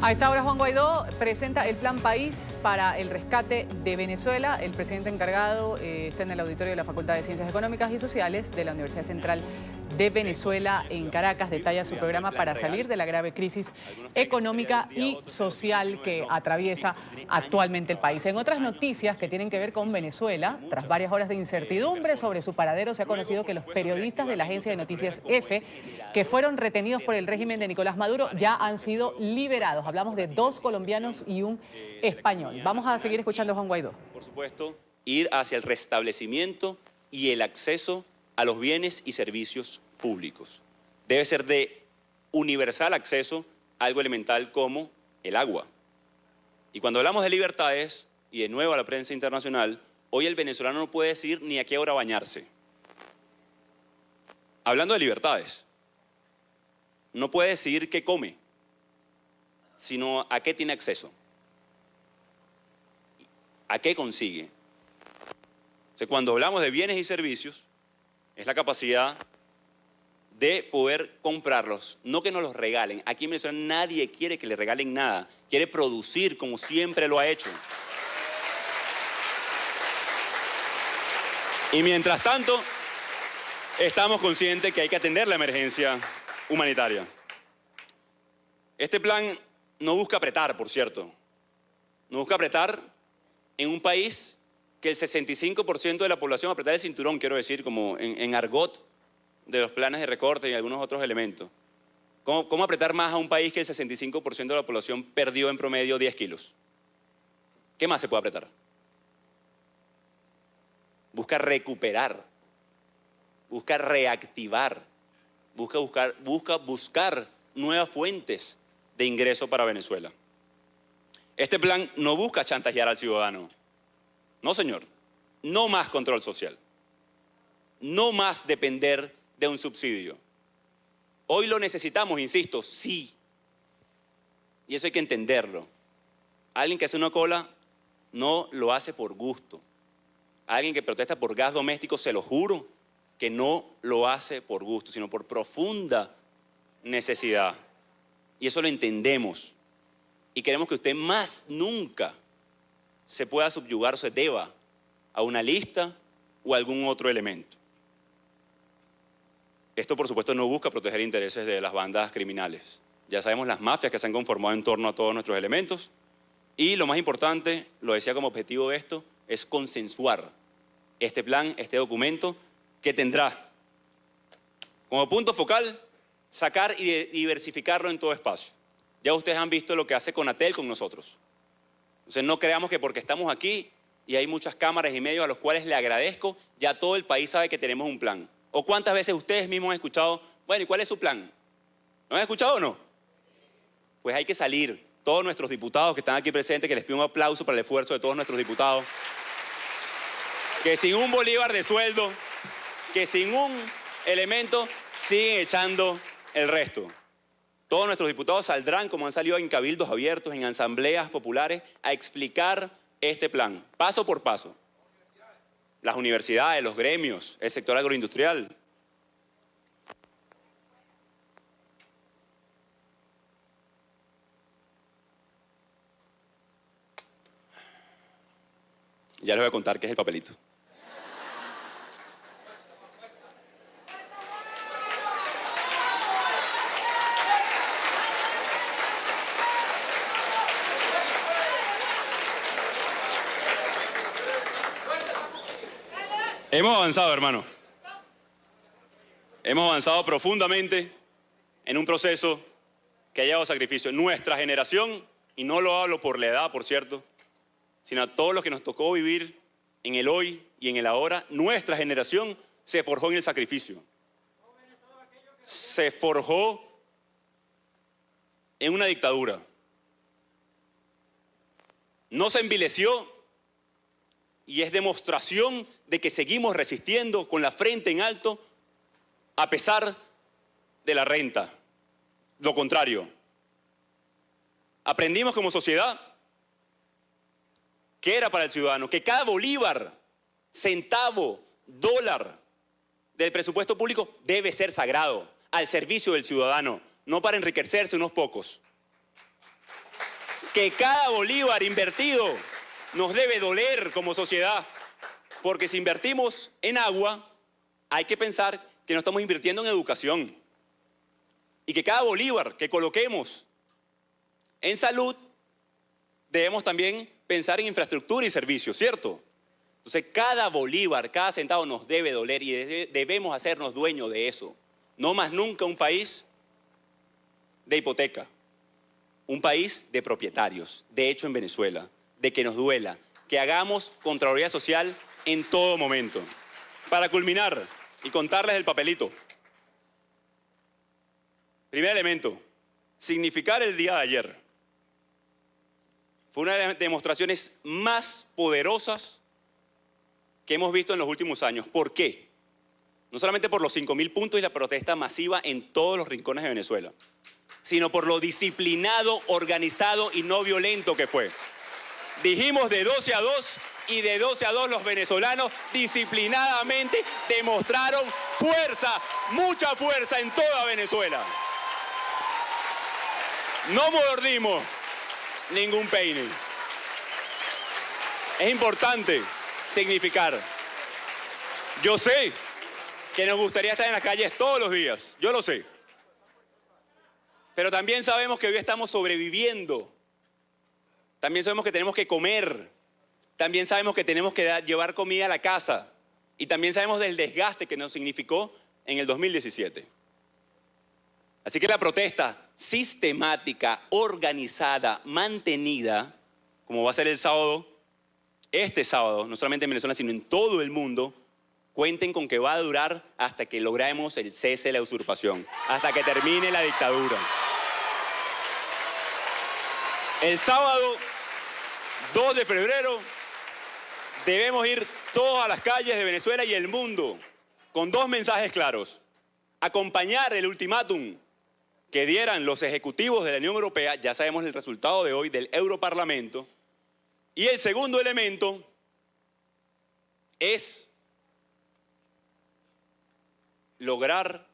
A esta hora Juan Guaidó presenta el Plan País para el rescate de Venezuela. El presidente encargado está en el auditorio de la Facultad de Ciencias Económicas y Sociales de la Universidad Central de Venezuela en Caracas. Detalla su programa para salir de la grave crisis económica y social que atraviesa actualmente el país. En otras noticias que tienen que ver con Venezuela, tras varias horas de incertidumbre sobre su paradero, se ha conocido que los periodistas de la agencia de noticias EFE, que fueron retenidos por el régimen de Nicolás Maduro, ya han sido liberados. Hablamos de 2 colombianos y un español. Vamos a seguir escuchando a Juan Guaidó. Por supuesto, ir hacia el restablecimiento y el acceso a los bienes y servicios públicos. Debe ser de universal acceso a algo elemental como el agua. Y cuando hablamos de libertades, y de nuevo a la prensa internacional, hoy el venezolano no puede decir ni a qué hora bañarse. Hablando de libertades, no puede decidir qué come, sino a qué tiene acceso, a qué consigue. O sea, cuando hablamos de bienes y servicios, es la capacidad de poder comprarlos, no que nos los regalen. Aquí en Venezuela nadie quiere que le regalen nada, quiere producir como siempre lo ha hecho. Y mientras tanto, estamos conscientes que hay que atender la emergencia humanitaria. Este plan no busca apretar, por cierto. No busca apretar en un país que el 65% de la población, apretar el cinturón, quiero decir, como en argot de los planes de recorte y algunos otros elementos. ¿Cómo apretar más a un país que el 65% de la población perdió en promedio 10 kilos? ¿Qué más se puede apretar? Busca recuperar, busca reactivar, busca buscar nuevas fuentes de ingreso para Venezuela. Este plan no busca chantajear al ciudadano. No, señor. No más control social. No más depender de un subsidio. Hoy lo necesitamos, insisto, sí. Y eso hay que entenderlo. Alguien que hace una cola no lo hace por gusto. Alguien que protesta por gas doméstico, se lo juro, que no lo hace por gusto, sino por profunda necesidad. Y eso lo entendemos. Y queremos que usted más nunca se pueda subyugar o se deba a una lista o a algún otro elemento. Esto, por supuesto, no busca proteger intereses de las bandas criminales. Ya sabemos las mafias que se han conformado en torno a todos nuestros elementos. Y lo más importante, lo decía como objetivo de esto, es consensuar este plan, este documento, que tendrá como punto focal sacar y diversificarlo en todo espacio. Ya ustedes han visto lo que hace Conatel con nosotros. Entonces no creamos que porque estamos aquí y hay muchas cámaras y medios a los cuales le agradezco, ya todo el país sabe que tenemos un plan. ¿O cuántas veces ustedes mismos han escuchado, bueno, ¿y cuál es su plan? ¿No han escuchado o no? Pues hay que salir, todos nuestros diputados que están aquí presentes, que les pido un aplauso para el esfuerzo de todos nuestros diputados, que sin un bolívar de sueldo, que sin un elemento, siguen echando el resto. Todos nuestros diputados saldrán, como han salido en cabildos abiertos, en asambleas populares, a explicar este plan, paso por paso. Las universidades, los gremios, el sector agroindustrial. Ya les voy a contar qué es el papelito. Hemos avanzado, hermano. Hemos avanzado profundamente en un proceso que ha llevado sacrificio. Nuestra generación, y no lo hablo por la edad, por cierto, sino a todos los que nos tocó vivir en el hoy y en el ahora, nuestra generación se forjó en el sacrificio. Se forjó en una dictadura. No se envileció. Y es demostración de que seguimos resistiendo con la frente en alto a pesar de la renta. Lo contrario. Aprendimos como sociedad que era para el ciudadano, que cada bolívar, centavo, dólar del presupuesto público debe ser sagrado, al servicio del ciudadano, no para enriquecerse unos pocos. que cada bolívar invertido nos debe doler como sociedad, porque si invertimos en agua, hay que pensar que no estamos invirtiendo en educación, y que cada bolívar que coloquemos en salud, debemos también pensar en infraestructura y servicios, ¿cierto? Entonces, cada bolívar, cada centavo nos debe doler y debemos hacernos dueños de eso. No más nunca un país de hipoteca, un país de propietarios. De hecho, en Venezuela, de que nos duela, que hagamos Contraloría Social en todo momento. Para culminar y contarles el papelito. Primer elemento, significar el día de ayer. Fue una de las demostraciones más poderosas que hemos visto en los últimos años. ¿Por qué? No solamente por los 5.000 puntos y la protesta masiva en todos los rincones de Venezuela, sino por lo disciplinado, organizado y no violento que fue. Dijimos de 12 a 2 y de 12 a 2 los venezolanos disciplinadamente demostraron fuerza, mucha fuerza en toda Venezuela. No mordimos ningún peine. Es importante significar. Yo sé que nos gustaría estar en las calles todos los días, yo lo sé. Pero también sabemos que hoy estamos sobreviviendo. También sabemos que tenemos que comer. También sabemos que tenemos que llevar comida a la casa. Y también sabemos del desgaste que nos significó en el 2017. Así que la protesta sistemática, organizada, mantenida, como va a ser el sábado, este sábado, no solamente en Venezuela, sino en todo el mundo, cuenten con que va a durar hasta que logremos el cese de la usurpación, hasta que termine la dictadura. El sábado 2 de febrero debemos ir todos a las calles de Venezuela y el mundo con dos mensajes claros. Acompañar el ultimátum que dieran los ejecutivos de la Unión Europea, ya sabemos el resultado de hoy del Europarlamento. Y el segundo elemento es lograr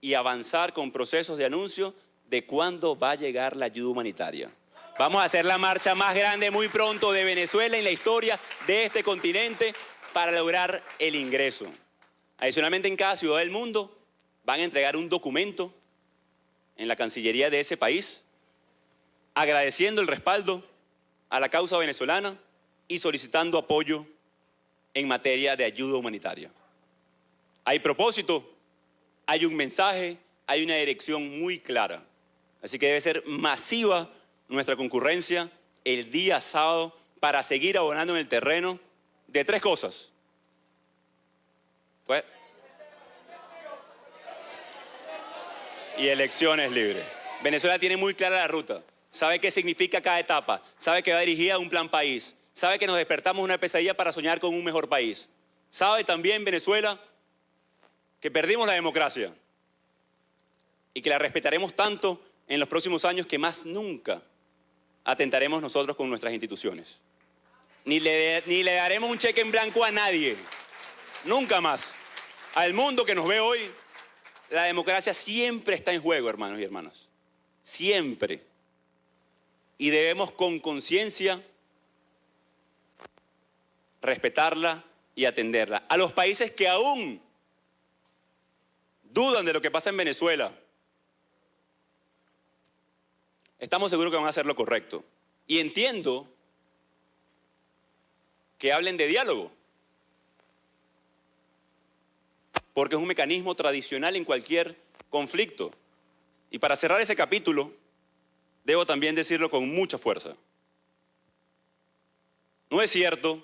y avanzar con procesos de anuncio de cuándo va a llegar la ayuda humanitaria. Vamos a hacer la marcha más grande muy pronto de Venezuela en la historia de este continente para lograr el ingreso. Adicionalmente, en cada ciudad del mundo van a entregar un documento en la Cancillería de ese país agradeciendo el respaldo a la causa venezolana y solicitando apoyo en materia de ayuda humanitaria. Hay propósito, hay un mensaje, hay una dirección muy clara. Así que debe ser masiva nuestra concurrencia el día sábado para seguir abonando en el terreno de tres cosas. Y elecciones libres. Venezuela tiene muy clara la ruta, sabe qué significa cada etapa, sabe que va dirigida a un plan país, sabe que nos despertamos una pesadilla para soñar con un mejor país. Sabe también Venezuela que perdimos la democracia y que la respetaremos tanto en los próximos años que más nunca atentaremos nosotros con nuestras instituciones. Ni le daremos un cheque en blanco a nadie, nunca más. Al mundo que nos ve hoy, la democracia siempre está en juego, hermanos y hermanas. Siempre. Y debemos con conciencia respetarla y atenderla. A los países que aún dudan de lo que pasa en Venezuela, estamos seguros que van a hacer lo correcto. Y entiendo que hablen de diálogo, porque es un mecanismo tradicional en cualquier conflicto. Y para cerrar ese capítulo, debo también decirlo con mucha fuerza. No es cierto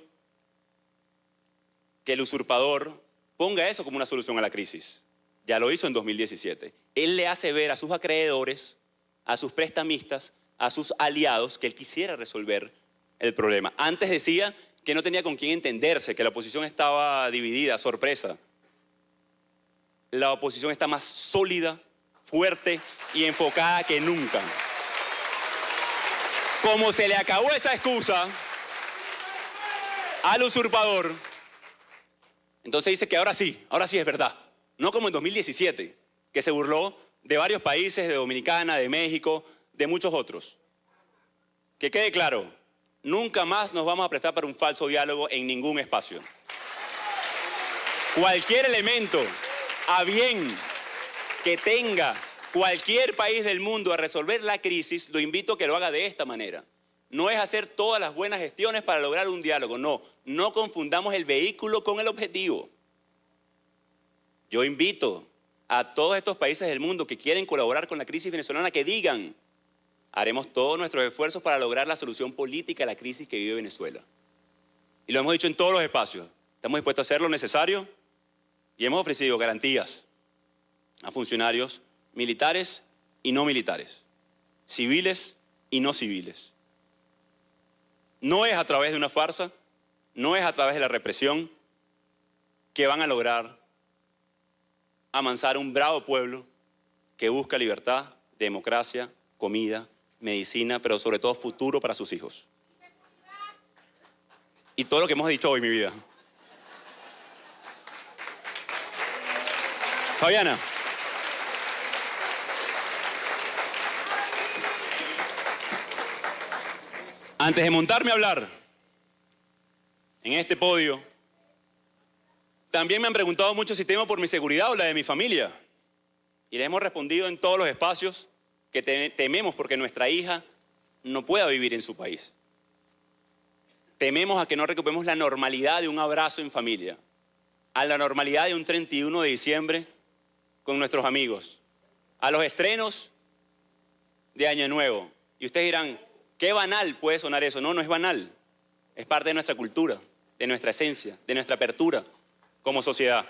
que el usurpador ponga eso como una solución a la crisis. Ya lo hizo en 2017. Él le hace ver a sus acreedores, a sus prestamistas, a sus aliados, que él quisiera resolver el problema. Antes decía que no tenía con quién entenderse, que la oposición estaba dividida, sorpresa. La oposición está más sólida, fuerte y enfocada que nunca. Como se le acabó esa excusa al usurpador, entonces dice que ahora sí es verdad. No como en 2017, que se burló de varios países, de Dominicana, de México, de muchos otros. Que quede claro, nunca más nos vamos a prestar para un falso diálogo en ningún espacio. Cualquier elemento a bien que tenga cualquier país del mundo a resolver la crisis, lo invito a que lo haga de esta manera. No es hacer todas las buenas gestiones para lograr un diálogo, no confundamos el vehículo con el objetivo. Yo invito a todos estos países del mundo que quieren colaborar con la crisis venezolana que digan, haremos todos nuestros esfuerzos para lograr la solución política a la crisis que vive Venezuela. Y lo hemos dicho en todos los espacios, estamos dispuestos a hacer lo necesario y hemos ofrecido garantías a funcionarios militares y no militares, civiles y no civiles. No es a través de una farsa, no es a través de la represión que van a lograr amansar un bravo pueblo que busca libertad, democracia, comida, medicina, pero sobre todo futuro para sus hijos. Y todo lo que hemos dicho hoy, mi vida. Fabiana. Antes de montarme a hablar en este podio, también me han preguntado mucho si temo por mi seguridad o la de mi familia. Y les hemos respondido en todos los espacios que tememos porque nuestra hija no pueda vivir en su país. Tememos a que no recuperemos la normalidad de un abrazo en familia, a la normalidad de un 31 de diciembre con nuestros amigos, a los estrenos de Año Nuevo. Y ustedes dirán, qué banal puede sonar eso. No, no es banal. Es parte de nuestra cultura, de nuestra esencia, de nuestra apertura como sociedad.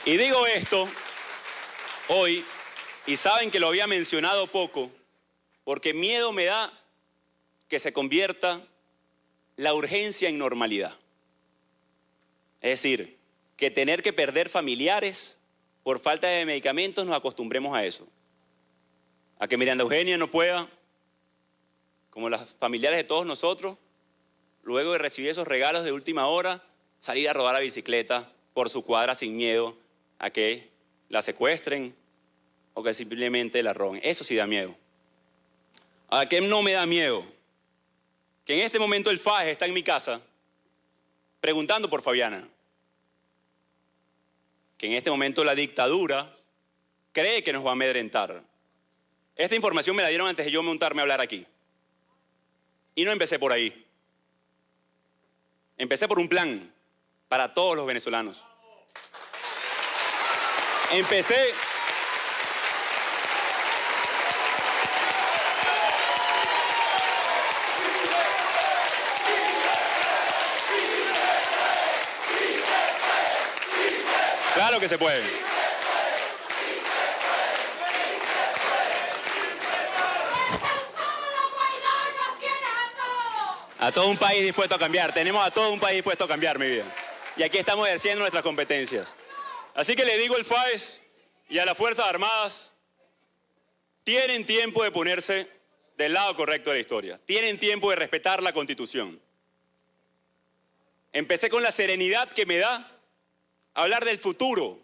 Y digo esto hoy, y saben que lo había mencionado poco, porque miedo me da que se convierta la urgencia en normalidad. Es decir, que tener que perder familiares por falta de medicamentos nos acostumbremos a eso. A que Miranda Eugenia no pueda, como las familiares de todos nosotros, luego de recibir esos regalos de última hora, salir a rodar la bicicleta por su cuadra sin miedo a que la secuestren o que simplemente la roben. Eso sí da miedo. ¿A qué no me da miedo? Que en este momento el FAES está en mi casa preguntando por Fabiana. Que en este momento la dictadura cree que nos va a amedrentar. Esta información me la dieron antes de yo montarme a hablar aquí. Y no empecé por ahí. Empecé por un plan para todos los venezolanos. Empecé Claro que se puede. A todo un país dispuesto a cambiar. Tenemos a todo un país dispuesto a cambiar, mi vida. Y aquí estamos ejerciendo nuestras competencias. Así que le digo al FAES y a las Fuerzas Armadas, tienen tiempo de ponerse del lado correcto de la historia. Tienen tiempo de respetar la Constitución. Empecé con la serenidad que me da hablar del futuro,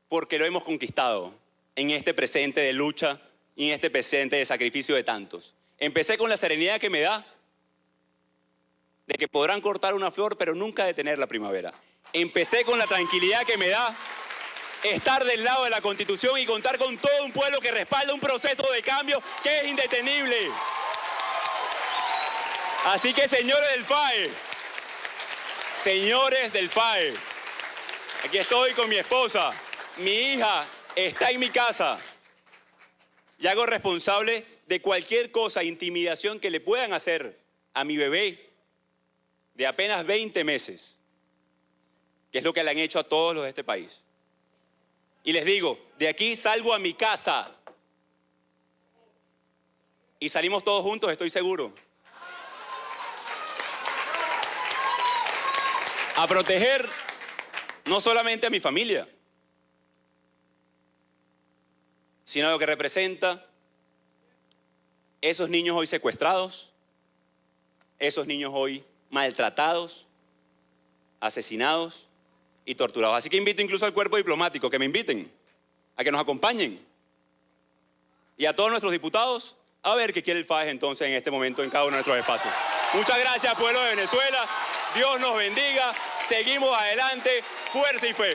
porque lo hemos conquistado en este presente de lucha y en este presente de sacrificio de tantos. Empecé con la serenidad que me da de que podrán cortar una flor, pero nunca detener la primavera. Empecé con la tranquilidad que me da estar del lado de la Constitución y contar con todo un pueblo que respalda un proceso de cambio que es indetenible. Así que, señores del FAE, aquí estoy con mi esposa, mi hija está en mi casa y hago responsable de cualquier cosa, intimidación que le puedan hacer a mi bebé de apenas 20 meses, que es lo que le han hecho a todos los de este país. Y les digo, de aquí salgo a mi casa y salimos todos juntos, estoy seguro. A proteger no solamente a mi familia, sino a lo que representa esos niños hoy secuestrados, esos niños hoy maltratados, asesinados y torturados. Así que invito incluso al cuerpo diplomático que me inviten, a que nos acompañen. Y a todos nuestros diputados A ver qué quiere el FAES entonces en este momento en cada uno de nuestros espacios. Muchas gracias, pueblo de Venezuela. Dios nos bendiga. Seguimos adelante. Fuerza y fe.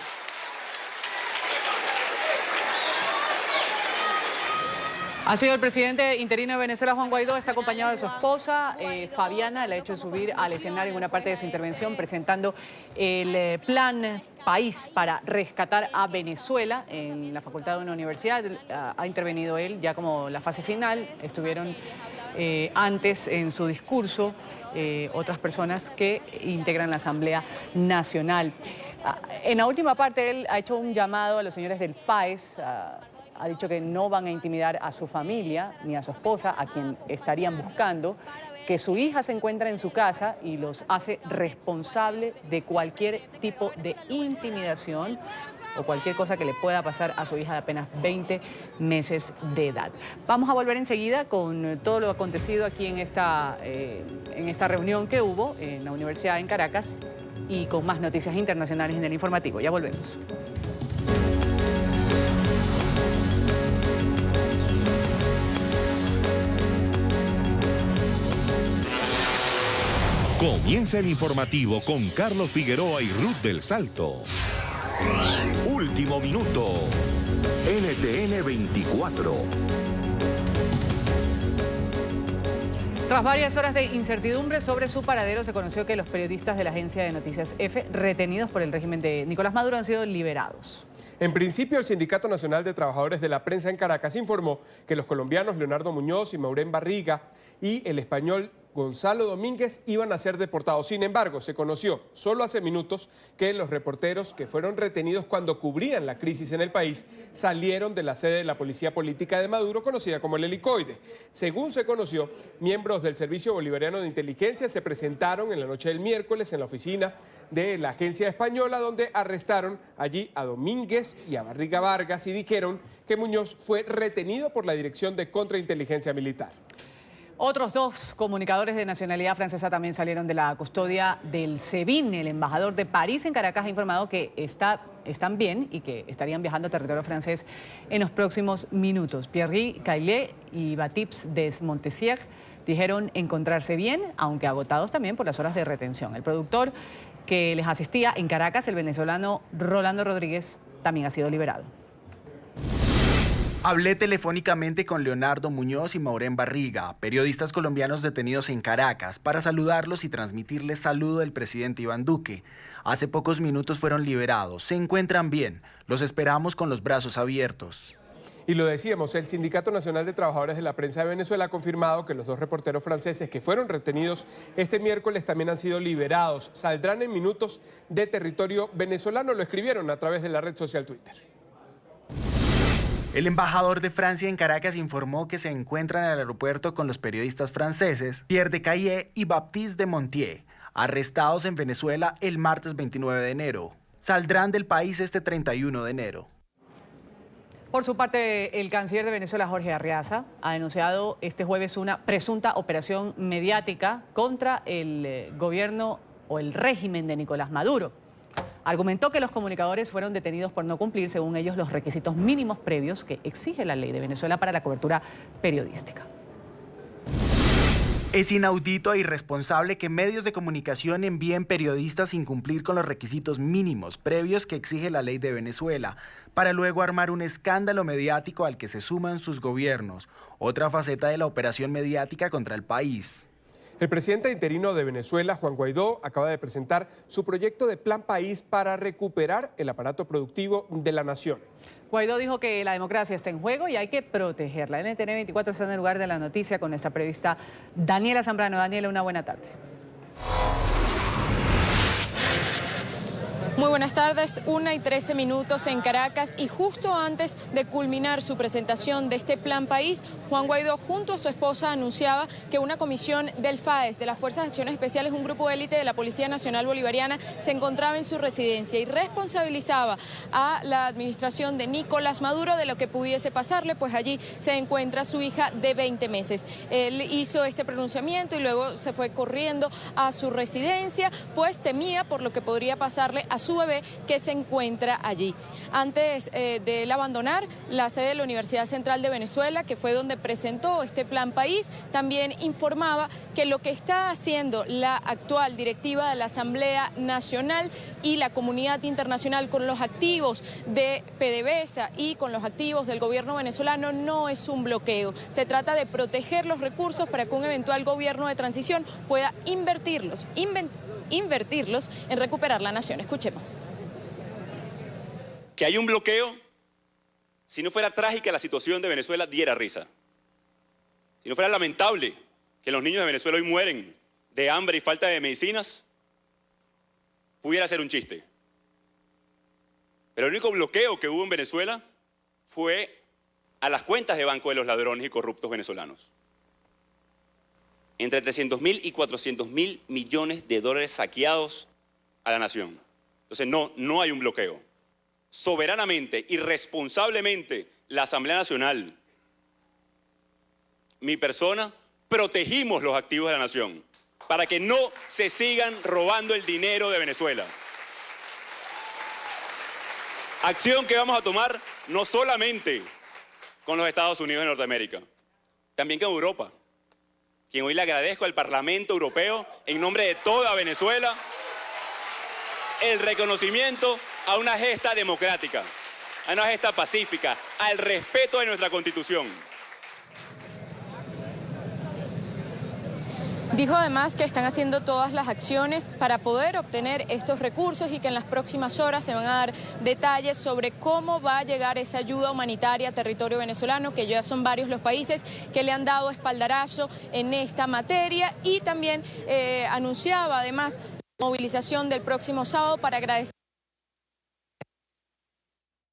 Ha sido el presidente interino de Venezuela, Juan Guaidó, está acompañado de su esposa, Fabiana, le ha hecho subir al escenario en una parte de su intervención presentando el plan país para rescatar a Venezuela en la facultad de una universidad. Ha intervenido él ya como la fase final, estuvieron antes en su discurso otras personas que integran la Asamblea Nacional. En la última parte él ha hecho un llamado a los señores del FAES, ha dicho que no van a intimidar a su familia ni a su esposa, a quien estarían buscando, que su hija se encuentra en su casa y los hace responsable de cualquier tipo de intimidación o cualquier cosa que le pueda pasar a su hija de apenas 20 meses de edad. Vamos a volver enseguida con todo lo acontecido aquí en esta reunión que hubo en la Universidad en Caracas y con más noticias internacionales en el informativo. Ya volvemos. Comienza el informativo con Carlos Figueroa y Ruth del Salto. Último minuto. NTN 24. Tras varias horas de incertidumbre sobre su paradero, se conoció que los periodistas de la agencia de noticias EFE, retenidos por el régimen de Nicolás Maduro, han sido liberados. En principio, el Sindicato Nacional de Trabajadores de la Prensa en Caracas informó que los colombianos Leonardo Muñoz y Maurén Barriga y el español Gonzalo Domínguez iban a ser deportados. Sin embargo, se conoció solo hace minutos que los reporteros que fueron retenidos cuando cubrían la crisis en el país salieron de la sede de la Policía Política de Maduro, conocida como el Helicoide. Según se conoció, miembros del Servicio Bolivariano de Inteligencia se presentaron en la noche del miércoles en la oficina de la agencia española, donde arrestaron allí a Domínguez y a Barriga Vargas y dijeron que Muñoz fue retenido por la Dirección de Contrainteligencia Militar. Otros dos comunicadores de nacionalidad francesa también salieron de la custodia del SEBIN. El embajador de París en Caracas ha informado que están bien y que estarían viajando a territorio francés en los próximos minutos. Pierre Caillet y Baptiste des Montessier dijeron encontrarse bien, aunque agotados también por las horas de retención. El productor que les asistía en Caracas, el venezolano Rolando Rodríguez, también ha sido liberado. Hablé telefónicamente con Leonardo Muñoz y Maurén Barriga, periodistas colombianos detenidos en Caracas, para saludarlos y transmitirles saludo del presidente Iván Duque. Hace pocos minutos fueron liberados, se encuentran bien, los esperamos con los brazos abiertos. Y lo decíamos, el Sindicato Nacional de Trabajadores de la Prensa de Venezuela ha confirmado que los dos reporteros franceses que fueron retenidos este miércoles también han sido liberados. Saldrán en minutos de territorio venezolano, lo escribieron a través de la red social Twitter. El embajador de Francia en Caracas informó que se encuentran en el aeropuerto con los periodistas franceses Pierre Caillet y Baptiste de Montessier, arrestados en Venezuela el martes 29 de enero. Saldrán del país este 31 de enero. Por su parte, el canciller de Venezuela, Jorge Arriaza, ha denunciado este jueves una presunta operación mediática contra el gobierno o el régimen de Nicolás Maduro. Argumentó que los comunicadores fueron detenidos por no cumplir, según ellos, los requisitos mínimos previos que exige la ley de Venezuela para la cobertura periodística. Es inaudito e irresponsable que medios de comunicación envíen periodistas sin cumplir con los requisitos mínimos previos que exige la ley de Venezuela, para luego armar un escándalo mediático al que se suman sus gobiernos, otra faceta de la operación mediática contra el país. El presidente interino de Venezuela, Juan Guaidó, acaba de presentar su proyecto de Plan País para recuperar el aparato productivo de la nación. Guaidó dijo que la democracia está en juego y hay que protegerla. NTN 24 está en el lugar de la noticia con nuestra periodista Daniela Zambrano. Daniela, una buena tarde. Muy buenas tardes, 1:13 en Caracas, y justo antes de culminar su presentación de este Plan País, Juan Guaidó junto a su esposa anunciaba que una comisión del FAES, de las Fuerzas de Acciones Especiales, un grupo de élite de la Policía Nacional Bolivariana, se encontraba en su residencia y responsabilizaba a la administración de Nicolás Maduro de lo que pudiese pasarle, pues allí se encuentra su hija de 20 meses. Él hizo este pronunciamiento y luego se fue corriendo a su residencia, pues temía por lo que podría pasarle a su bebé que se encuentra allí. Antes de él abandonar la sede de la Universidad Central de Venezuela, que fue donde presentó este Plan País, también informaba que lo que está haciendo la actual directiva de la Asamblea Nacional y la comunidad internacional con los activos de PDVSA y con los activos del gobierno venezolano no es un bloqueo. Se trata de proteger los recursos para que un eventual gobierno de transición pueda invertirlos en recuperar la nación. Escuchemos. Que hay un bloqueo, si no fuera trágica la situación de Venezuela, diera risa. Si no fuera lamentable que los niños de Venezuela hoy mueren de hambre y falta de medicinas, pudiera ser un chiste. Pero el único bloqueo que hubo en Venezuela fue a las cuentas de banco de los ladrones y corruptos venezolanos. Entre 300.000 y 400.000 millones de dólares saqueados a la nación. Entonces no hay un bloqueo. Soberanamente y responsablemente la Asamblea Nacional, mi persona, protegimos los activos de la nación para que no se sigan robando el dinero de Venezuela. Acción que vamos a tomar no solamente con los Estados Unidos de Norteamérica, también con Europa, quien hoy le agradezco al Parlamento Europeo, en nombre de toda Venezuela, el reconocimiento a una gesta democrática, a una gesta pacífica, al respeto de nuestra Constitución. Dijo además que están haciendo todas las acciones para poder obtener estos recursos y que en las próximas horas se van a dar detalles sobre cómo va a llegar esa ayuda humanitaria a territorio venezolano, que ya son varios los países que le han dado espaldarazo en esta materia, y también anunciaba además la movilización del próximo sábado para agradecer.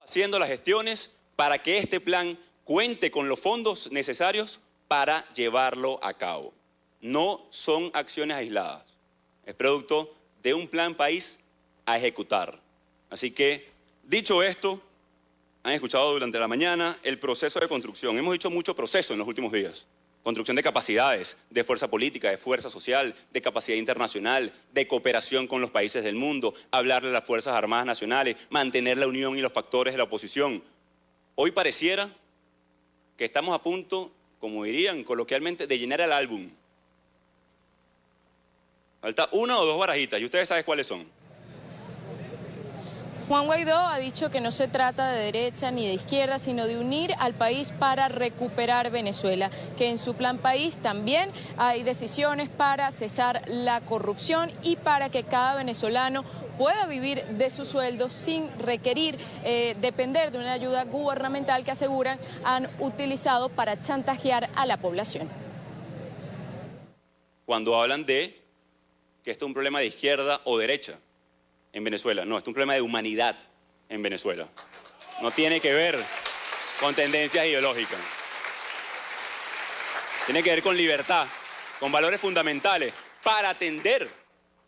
Haciendo las gestiones para que este plan cuente con los fondos necesarios para llevarlo a cabo. No son acciones aisladas, es producto de un plan país a ejecutar. Así que, dicho esto, han escuchado durante la mañana el proceso de construcción. Hemos dicho mucho proceso en los últimos días. Construcción de capacidades, de fuerza política, de fuerza social, de capacidad internacional, de cooperación con los países del mundo, hablarle a las Fuerzas Armadas Nacionales, mantener la unión y los factores de la oposición. Hoy pareciera que estamos a punto, como dirían coloquialmente, de llenar el álbum. Falta una o dos barajitas y ustedes saben cuáles son. Juan Guaidó ha dicho que no se trata de derecha ni de izquierda, sino de unir al país para recuperar Venezuela, que en su plan país también hay decisiones para cesar la corrupción y para que cada venezolano pueda vivir de su sueldo sin requerir depender de una ayuda gubernamental que aseguran han utilizado para chantajear a la población. Cuando hablan de que esto es un problema de izquierda o derecha en Venezuela. No, esto es un problema de humanidad en Venezuela. No tiene que ver con tendencias ideológicas. Tiene que ver con libertad, con valores fundamentales para atender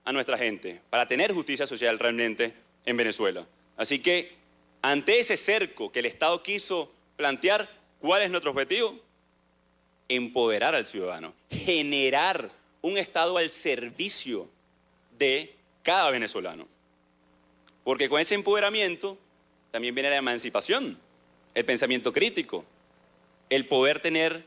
a nuestra gente, para tener justicia social realmente en Venezuela. Así que, ante ese cerco que el Estado quiso plantear, ¿cuál es nuestro objetivo? Empoderar al ciudadano, generar un Estado al servicio de cada venezolano. Porque con ese empoderamiento también viene la emancipación, el pensamiento crítico, el poder tener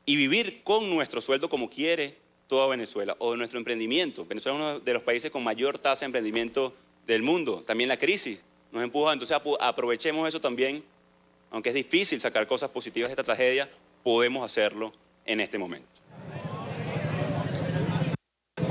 y vivir con nuestro sueldo como quiere toda Venezuela, o de nuestro emprendimiento. Venezuela es uno de los países con mayor tasa de emprendimiento del mundo. También la crisis nos empuja, entonces aprovechemos eso también. Aunque es difícil sacar cosas positivas de esta tragedia, podemos hacerlo en este momento.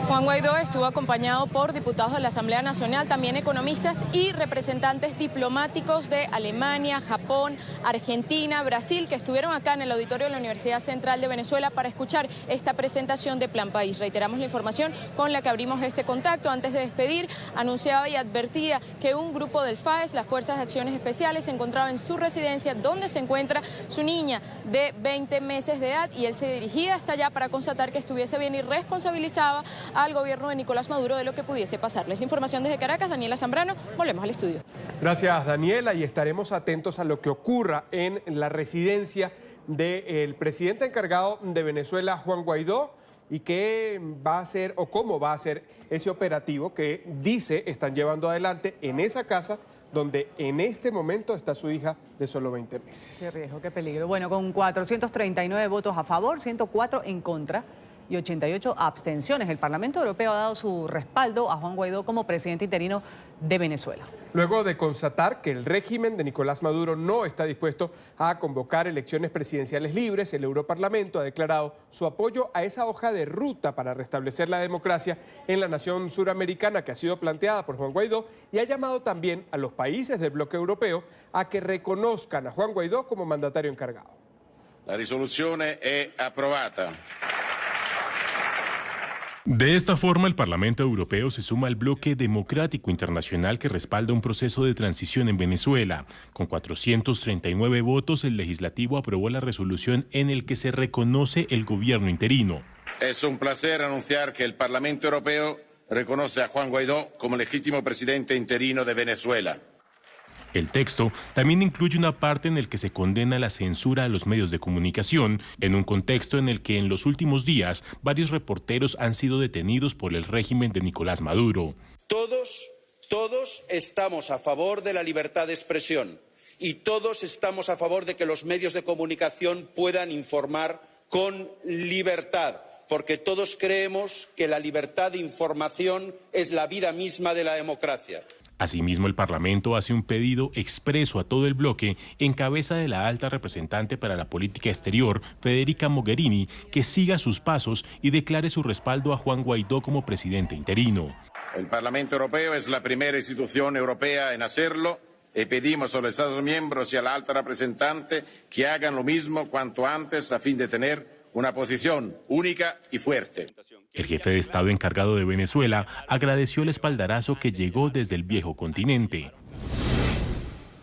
Juan Guaidó estuvo acompañado por diputados de la Asamblea Nacional, también economistas y representantes diplomáticos de Alemania, Japón, Argentina, Brasil, que estuvieron acá en el auditorio de la Universidad Central de Venezuela para escuchar esta presentación de Plan País. Reiteramos la información con la que abrimos este contacto. Antes de despedir, anunciaba y advertía que un grupo del FAES, las Fuerzas de Acciones Especiales, se encontraba en su residencia donde se encuentra su niña de 20 meses de edad, y él se dirigía hasta allá para constatar que estuviese bien y responsabilizaba al gobierno de Nicolás Maduro de lo que pudiese pasarles. La información desde Caracas, Daniela Zambrano. Volvemos al estudio. Gracias, Daniela, y estaremos atentos a lo que ocurra en la residencia del presidente encargado de Venezuela, Juan Guaidó, y qué va a ser o cómo va a ser ese operativo que dice están llevando adelante en esa casa donde en este momento está su hija de solo 20 meses. Qué riesgo, qué peligro. Bueno, con 439 votos a favor, 104 en contra y 88 abstenciones, el Parlamento Europeo ha dado su respaldo a Juan Guaidó como presidente interino de Venezuela. Luego de constatar que el régimen de Nicolás Maduro no está dispuesto a convocar elecciones presidenciales libres, el Europarlamento ha declarado su apoyo a esa hoja de ruta para restablecer la democracia en la nación suramericana que ha sido planteada por Juan Guaidó y ha llamado también a los países del bloque europeo a que reconozcan a Juan Guaidó como mandatario encargado. La risoluzione è approvata. De esta forma, el Parlamento Europeo se suma al bloque democrático internacional que respalda un proceso de transición en Venezuela. Con 439 votos, el legislativo aprobó la resolución en el que se reconoce el gobierno interino. Es un placer anunciar que el Parlamento Europeo reconoce a Juan Guaidó como legítimo presidente interino de Venezuela. El texto también incluye una parte en el que se condena la censura a los medios de comunicación, en un contexto en el que en los últimos días varios reporteros han sido detenidos por el régimen de Nicolás Maduro. Todos estamos a favor de la libertad de expresión y todos estamos a favor de que los medios de comunicación puedan informar con libertad, porque todos creemos que la libertad de información es la vida misma de la democracia. Asimismo, el Parlamento hace un pedido expreso a todo el bloque en cabeza de la alta representante para la política exterior, Federica Mogherini, que siga sus pasos y declare su respaldo a Juan Guaidó como presidente interino. El Parlamento Europeo es la primera institución europea en hacerlo y pedimos a los Estados miembros y a la alta representante que hagan lo mismo cuanto antes a fin de tener una posición única y fuerte. El jefe de Estado encargado de Venezuela agradeció el espaldarazo que llegó desde el viejo continente.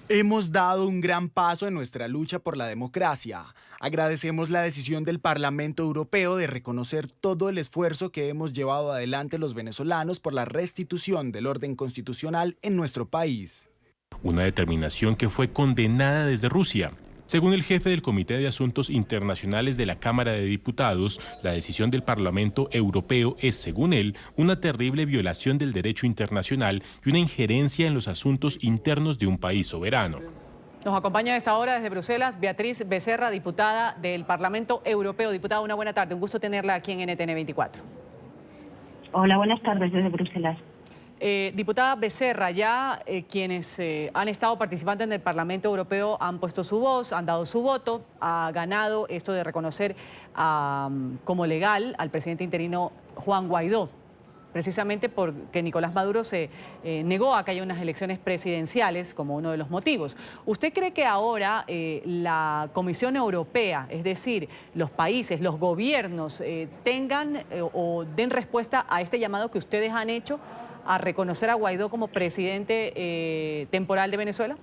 Hemos dado un gran paso en nuestra lucha por la democracia. Agradecemos la decisión del Parlamento Europeo de reconocer todo el esfuerzo que hemos llevado adelante los venezolanos por la restitución del orden constitucional en nuestro país. Una determinación que fue condenada desde Rusia. Según el jefe del Comité de Asuntos Internacionales de la Cámara de Diputados, la decisión del Parlamento Europeo es, según él, una terrible violación del derecho internacional y una injerencia en los asuntos internos de un país soberano. Nos acompaña a esta hora desde Bruselas Beatriz Becerra, diputada del Parlamento Europeo. Diputada, una buena tarde. Un gusto tenerla aquí en NTN 24. Hola, buenas tardes desde Bruselas. Diputada Becerra, ya quienes han estado participando en el Parlamento Europeo han puesto su voz, han dado su voto, ha ganado esto de reconocer como legal al presidente interino Juan Guaidó, precisamente porque Nicolás Maduro se negó a que haya unas elecciones presidenciales como uno de los motivos. ¿Usted cree que ahora la Comisión Europea, es decir, los países, los gobiernos, tengan o den respuesta a este llamado que ustedes han hecho a reconocer a Guaidó como presidente temporal de Venezuela?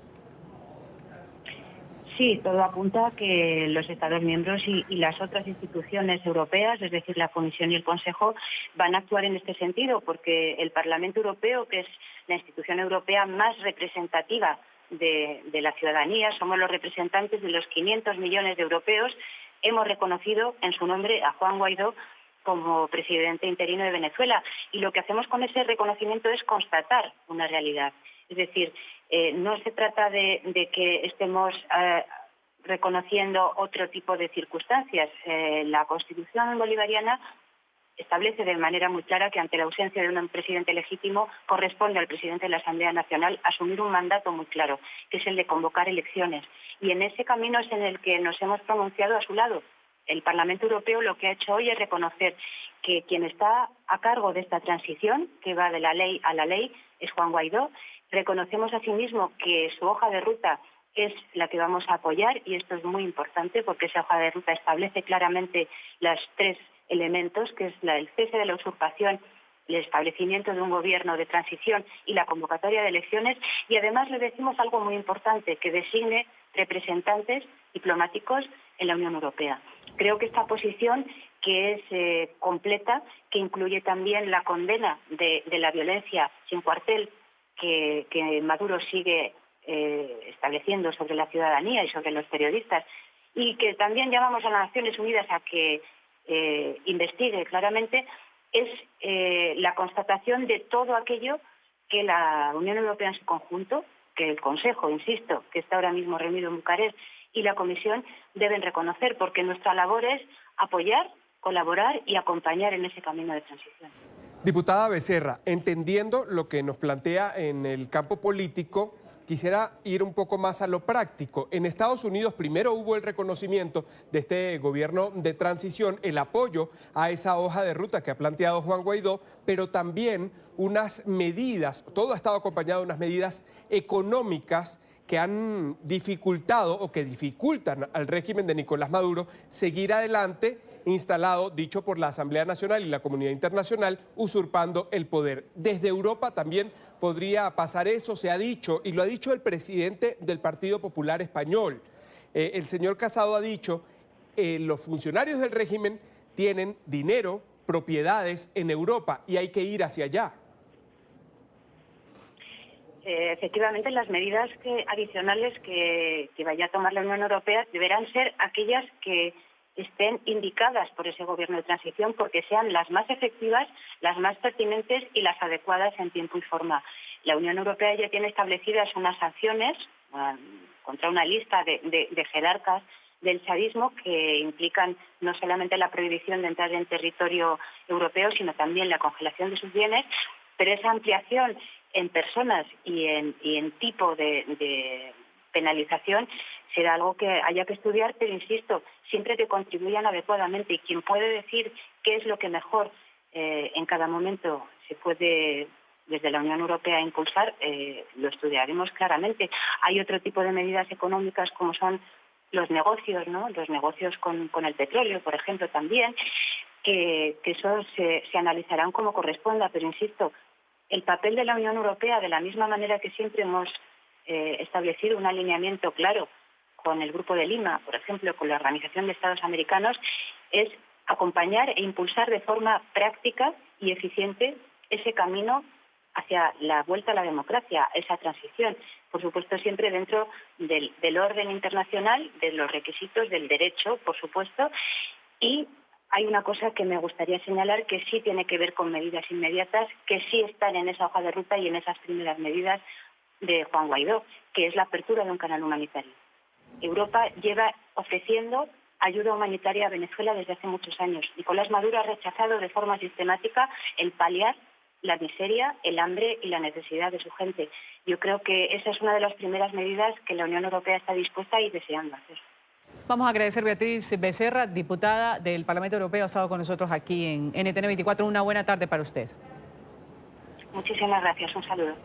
Sí, todo apunta a que los Estados miembros y las otras instituciones europeas, es decir, la Comisión y el Consejo, van a actuar en este sentido, porque el Parlamento Europeo, que es la institución europea más representativa de la ciudadanía, somos los representantes de los 500 millones de europeos, hemos reconocido en su nombre a Juan Guaidó como presidente interino de Venezuela. Y lo que hacemos con ese reconocimiento es constatar una realidad. Es decir, no se trata de que estemos reconociendo otro tipo de circunstancias. La Constitución bolivariana establece de manera muy clara que ante la ausencia de un presidente legítimo corresponde al presidente de la Asamblea Nacional asumir un mandato muy claro, que es el de convocar elecciones. Y en ese camino es en el que nos hemos pronunciado a su lado. El Parlamento Europeo lo que ha hecho hoy es reconocer que quien está a cargo de esta transición, que va de la ley a la ley, es Juan Guaidó. Reconocemos asimismo que su hoja de ruta es la que vamos a apoyar, y esto es muy importante porque esa hoja de ruta establece claramente los tres elementos, que es el cese de la usurpación, el establecimiento de un gobierno de transición y la convocatoria de elecciones. Y además le decimos algo muy importante, que designe representantes diplomáticos en la Unión Europea. Creo que esta posición, que es completa, que incluye también la condena de la violencia sin cuartel que Maduro sigue estableciendo sobre la ciudadanía y sobre los periodistas, y que también llamamos a las Naciones Unidas a que investigue claramente, es la constatación de todo aquello que la Unión Europea en su conjunto, que el Consejo, insisto, que está ahora mismo reunido en Bucarest, y la Comisión deben reconocer, porque nuestra labor es apoyar, colaborar y acompañar en ese camino de transición. Diputada Becerra, entendiendo lo que nos plantea en el campo político, quisiera ir un poco más a lo práctico. En Estados Unidos primero hubo el reconocimiento de este gobierno de transición, el apoyo a esa hoja de ruta que ha planteado Juan Guaidó, pero también unas medidas, todo ha estado acompañado de unas medidas económicas que han dificultado o que dificultan al régimen de Nicolás Maduro seguir adelante, instalado, dicho por la Asamblea Nacional y la comunidad internacional, usurpando el poder. Desde Europa también podría pasar eso, se ha dicho, y lo ha dicho el presidente del Partido Popular Español. El señor Casado ha dicho, los funcionarios del régimen tienen dinero, propiedades en Europa y hay que ir hacia allá. Efectivamente, las medidas adicionales que vaya a tomar la Unión Europea deberán ser aquellas que estén indicadas por ese gobierno de transición, porque sean las más efectivas, las más pertinentes y las adecuadas en tiempo y forma. La Unión Europea ya tiene establecidas unas sanciones contra una lista de jerarcas del chavismo que implican no solamente la prohibición de entrar en territorio europeo, sino también la congelación de sus bienes, pero esa ampliación en personas y en tipo de penalización será algo que haya que estudiar, pero insisto, siempre que contribuyan adecuadamente, y quien puede decir qué es lo que mejor en cada momento se puede desde la Unión Europea impulsar, lo estudiaremos claramente. Hay otro tipo de medidas económicas como son los negocios, ¿no? Los negocios con el petróleo, por ejemplo, también, que eso se analizarán como corresponda, pero insisto, el papel de la Unión Europea, de la misma manera que siempre hemos establecido un alineamiento claro con el Grupo de Lima, por ejemplo, con la Organización de Estados Americanos, es acompañar e impulsar de forma práctica y eficiente ese camino hacia la vuelta a la democracia, esa transición. Por supuesto, siempre dentro del orden internacional, de los requisitos del derecho, por supuesto, y hay una cosa que me gustaría señalar que sí tiene que ver con medidas inmediatas, que sí están en esa hoja de ruta y en esas primeras medidas de Juan Guaidó, que es la apertura de un canal humanitario. Europa lleva ofreciendo ayuda humanitaria a Venezuela desde hace muchos años. Nicolás Maduro ha rechazado de forma sistemática el paliar la miseria, el hambre y la necesidad de su gente. Yo creo que esa es una de las primeras medidas que la Unión Europea está dispuesta y deseando hacer. Vamos a agradecer a Beatriz Becerra, diputada del Parlamento Europeo, ha estado con nosotros aquí en NTN 24. Una buena tarde para usted. Muchísimas gracias, un saludo.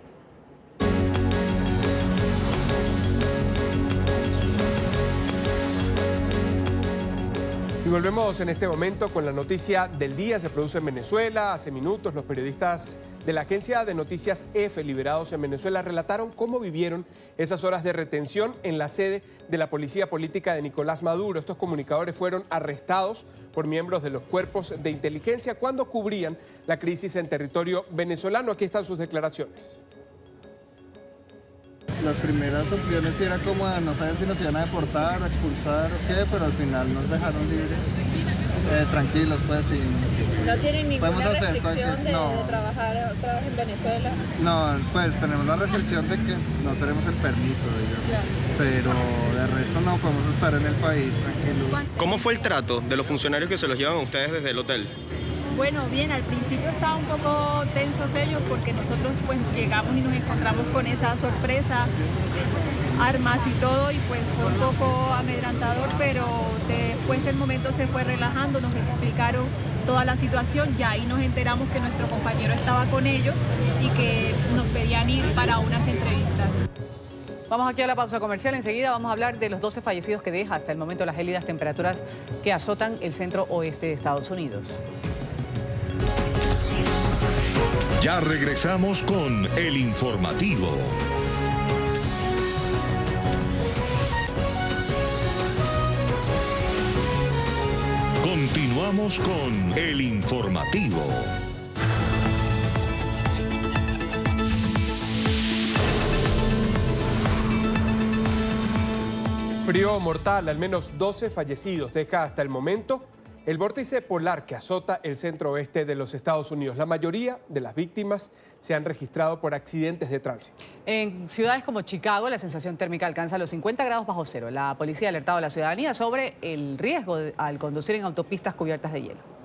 Y volvemos en este momento con la noticia del día. Se produce en Venezuela. Hace minutos los periodistas de la agencia de noticias EFE, liberados en Venezuela, relataron cómo vivieron esas horas de retención en la sede de la policía política de Nicolás Maduro. Estos comunicadores fueron arrestados por miembros de los cuerpos de inteligencia cuando cubrían la crisis en territorio venezolano. Aquí están sus declaraciones. Las primeras opciones era como no saben si nos iban a deportar, a expulsar o qué, pero al final nos dejaron libres, tranquilos pues. ¿No tienen ninguna restricción de trabajar otra vez en Venezuela? No, pues tenemos la restricción de que no tenemos el permiso, digamos, claro. Pero de resto no podemos estar en el país tranquilos. ¿Cómo fue el trato de los funcionarios que se los llevan a ustedes desde el hotel? Bueno, bien, al principio estaba un poco tensos ellos porque nosotros pues llegamos y nos encontramos con esa sorpresa, armas y todo, y pues fue un poco amedrentador, pero después el momento se fue relajando, nos explicaron toda la situación y ahí nos enteramos que nuestro compañero estaba con ellos y que nos pedían ir para unas entrevistas. Vamos aquí a la pausa comercial. Enseguida vamos a hablar de los 12 fallecidos que deja hasta el momento las gélidas temperaturas que azotan el centro oeste de Estados Unidos. Ya regresamos con El Informativo. Continuamos con El Informativo. Frío mortal, al menos 12 fallecidos deja hasta el momento el vórtice polar que azota el centro oeste de los Estados Unidos. La mayoría de las víctimas se han registrado por accidentes de tránsito. En ciudades como Chicago, la sensación térmica alcanza los 50 grados bajo cero. La policía ha alertado a la ciudadanía sobre el riesgo al conducir en autopistas cubiertas de hielo.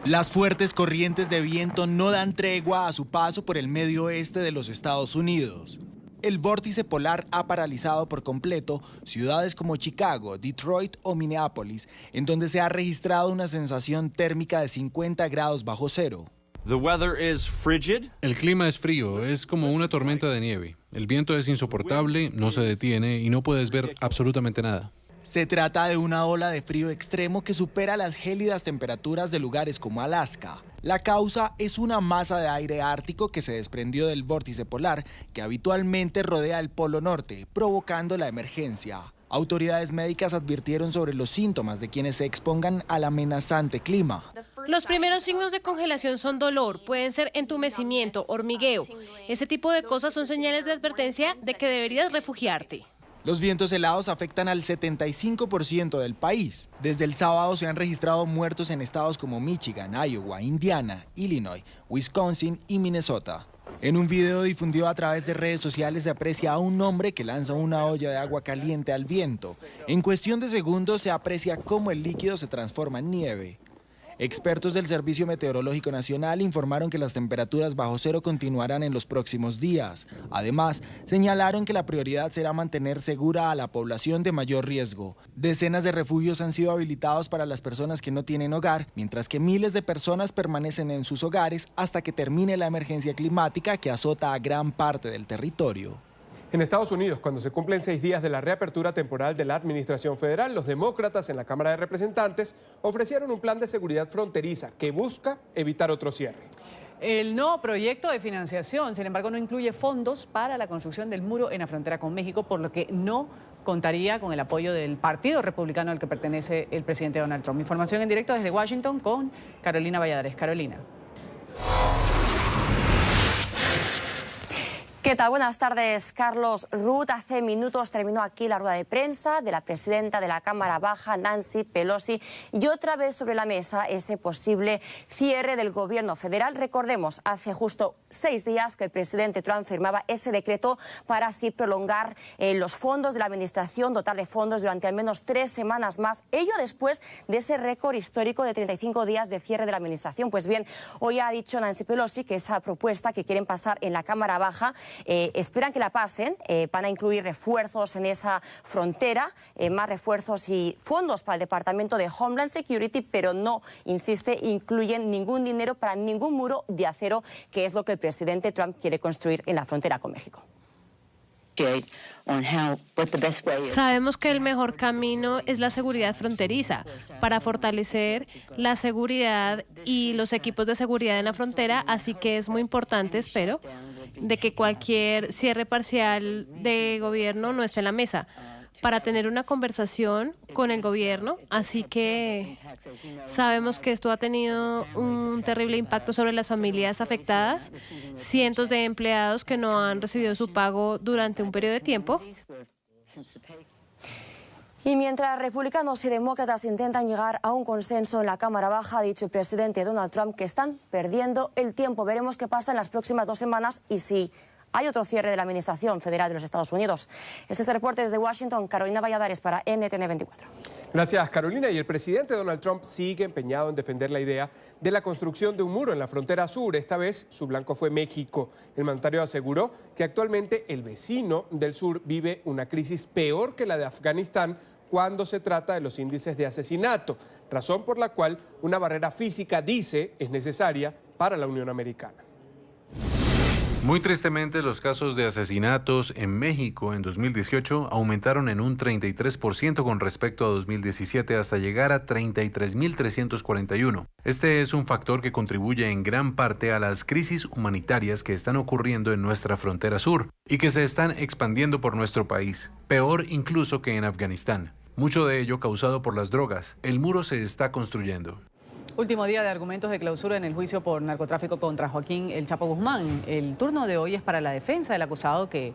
Las fuertes corrientes de viento no dan tregua a su paso por el medio oeste de los Estados Unidos. El vórtice polar ha paralizado por completo ciudades como Chicago, Detroit o Minneapolis, en donde se ha registrado una sensación térmica de 50 grados bajo cero. El clima es frío, es como una tormenta de nieve. El viento es insoportable, no se detiene y no puedes ver absolutamente nada. Se trata de una ola de frío extremo que supera las gélidas temperaturas de lugares como Alaska. La causa es una masa de aire ártico que se desprendió del vórtice polar que habitualmente rodea el Polo Norte, provocando la emergencia. Autoridades médicas advirtieron sobre los síntomas de quienes se expongan al amenazante clima. Los primeros signos de congelación son dolor, pueden ser entumecimiento, hormigueo. Ese tipo de cosas son señales de advertencia de que deberías refugiarte. Los vientos helados afectan al 75% del país. Desde el sábado se han registrado muertos en estados como Michigan, Iowa, Indiana, Illinois, Wisconsin y Minnesota. En un video difundido a través de redes sociales se aprecia a un hombre que lanza una olla de agua caliente al viento. En cuestión de segundos se aprecia cómo el líquido se transforma en nieve. Expertos del Servicio Meteorológico Nacional informaron que las temperaturas bajo cero continuarán en los próximos días. Además, señalaron que la prioridad será mantener segura a la población de mayor riesgo. Decenas de refugios han sido habilitados para las personas que no tienen hogar, mientras que miles de personas permanecen en sus hogares hasta que termine la emergencia climática que azota a gran parte del territorio. En Estados Unidos, cuando se cumplen 6 días de la reapertura temporal de la administración federal, los demócratas en la Cámara de Representantes ofrecieron un plan de seguridad fronteriza que busca evitar otro cierre. El nuevo proyecto de financiación, sin embargo, no incluye fondos para la construcción del muro en la frontera con México, por lo que no contaría con el apoyo del Partido Republicano al que pertenece el presidente Donald Trump. Información en directo desde Washington con Carolina Valladares. Carolina. ¿Qué tal? Buenas tardes, Carlos. Ruth, hace minutos terminó aquí la rueda de prensa de la presidenta de la Cámara Baja, Nancy Pelosi, y otra vez sobre la mesa ese posible cierre del gobierno federal. Recordemos, hace justo 6 días que el presidente Trump firmaba ese decreto para así prolongar los fondos de la administración, dotar de fondos durante al menos 3 semanas más, ello después de ese récord histórico de 35 días de cierre de la administración. Pues bien, hoy ha dicho Nancy Pelosi que esa propuesta que quieren pasar en la Cámara Baja esperan que la pasen, van a incluir refuerzos en esa frontera, más refuerzos y fondos para el Departamento de Homeland Security, pero no, insiste, incluyen ningún dinero para ningún muro de acero, que es lo que el presidente Trump quiere construir en la frontera con México. Sabemos que el mejor camino es la seguridad fronteriza para fortalecer la seguridad y los equipos de seguridad en la frontera, así que es muy importante, espero, de que cualquier cierre parcial de gobierno no esté en la mesa para tener una conversación con el gobierno, así que sabemos que esto ha tenido un terrible impacto sobre las familias afectadas, cientos de empleados que no han recibido su pago durante un periodo de tiempo. Y mientras republicanos y demócratas intentan llegar a un consenso en la Cámara Baja, ha dicho el presidente Donald Trump que están perdiendo el tiempo. Veremos qué pasa en las próximas 2 semanas y si hay otro cierre de la Administración Federal de los Estados Unidos. Este es el reporte desde Washington. Carolina Valladares para NTN 24. Gracias, Carolina. Y el presidente Donald Trump sigue empeñado en defender la idea de la construcción de un muro en la frontera sur. Esta vez su blanco fue México. El mandatario aseguró que actualmente el vecino del sur vive una crisis peor que la de Afganistán cuando se trata de los índices de asesinato, razón por la cual una barrera física, dice, es necesaria para la Unión Americana. Muy tristemente, los casos de asesinatos en México en 2018 aumentaron en un 33% con respecto a 2017 hasta llegar a 33.341. Este es un factor que contribuye en gran parte a las crisis humanitarias que están ocurriendo en nuestra frontera sur y que se están expandiendo por nuestro país, peor incluso que en Afganistán. Mucho de ello causado por las drogas. El muro se está construyendo. Último día de argumentos de clausura en el juicio por narcotráfico contra Joaquín El Chapo Guzmán. El turno de hoy es para la defensa del acusado que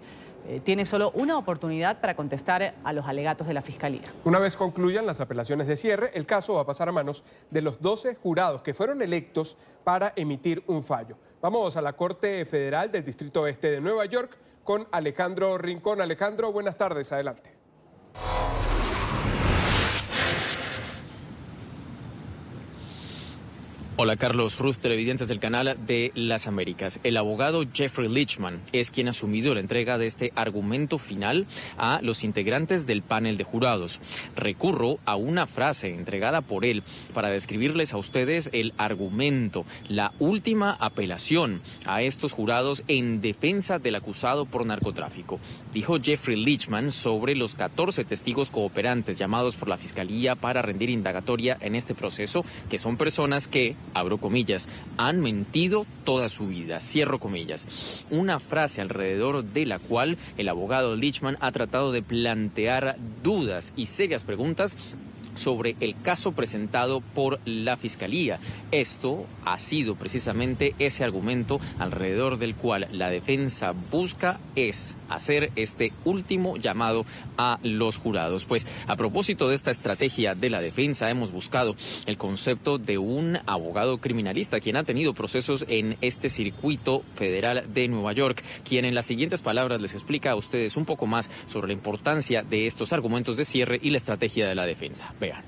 tiene solo una oportunidad para contestar a los alegatos de la Fiscalía. Una vez concluyan las apelaciones de cierre, el caso va a pasar a manos de los 12 jurados que fueron electos para emitir un fallo. Vamos a la Corte Federal del Distrito Este de Nueva York con Alejandro Rincón. Alejandro, buenas tardes, adelante. Hola Carlos, Ruth, televidentes del canal de las Américas. El abogado Jeffrey Lichtman es quien ha asumido la entrega de este argumento final a los integrantes del panel de jurados. Recurro a una frase entregada por él para describirles a ustedes el argumento, la última apelación a estos jurados en defensa del acusado por narcotráfico. Dijo Jeffrey Lichtman sobre los 14 testigos cooperantes llamados por la Fiscalía para rendir indagatoria en este proceso, que son personas que, abro comillas, han mentido toda su vida, cierro comillas. Una frase alrededor de la cual el abogado Lichtman ha tratado de plantear dudas y serias preguntas sobre el caso presentado por la Fiscalía. Esto ha sido precisamente ese argumento alrededor del cual la defensa busca hacer este último llamado a los jurados. Pues a propósito de esta estrategia de la defensa, hemos buscado el concepto de un abogado criminalista quien ha tenido procesos en este circuito federal de Nueva York, quien en las siguientes palabras les explica a ustedes un poco más sobre la importancia de estos argumentos de cierre y la estrategia de la defensa. Vean.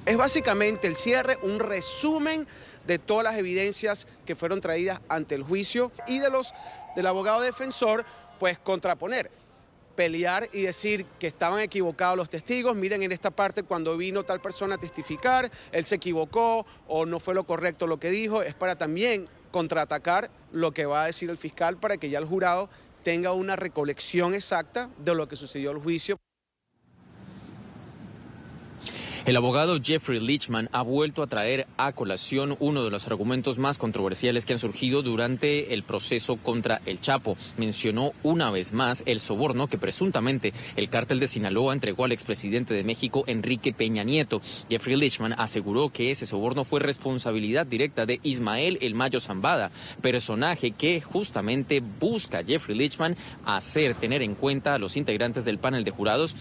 Es básicamente el cierre, un resumen de todas las evidencias que fueron traídas ante el juicio y del abogado defensor, pues contraponer, pelear y decir que estaban equivocados los testigos. Miren, en esta parte cuando vino tal persona a testificar, él se equivocó o no fue lo correcto lo que dijo. Es para también contraatacar lo que va a decir el fiscal para que ya el jurado tenga una recolección exacta de lo que sucedió en el juicio. El abogado Jeffrey Lichtman ha vuelto a traer a colación uno de los argumentos más controversiales que han surgido durante el proceso contra el Chapo. Mencionó una vez más el soborno que presuntamente el cártel de Sinaloa entregó al expresidente de México, Enrique Peña Nieto. Jeffrey Lichtman aseguró que ese soborno fue responsabilidad directa de Ismael El Mayo Zambada, personaje que justamente busca Jeffrey Lichtman tener en cuenta a los integrantes del panel de jurados,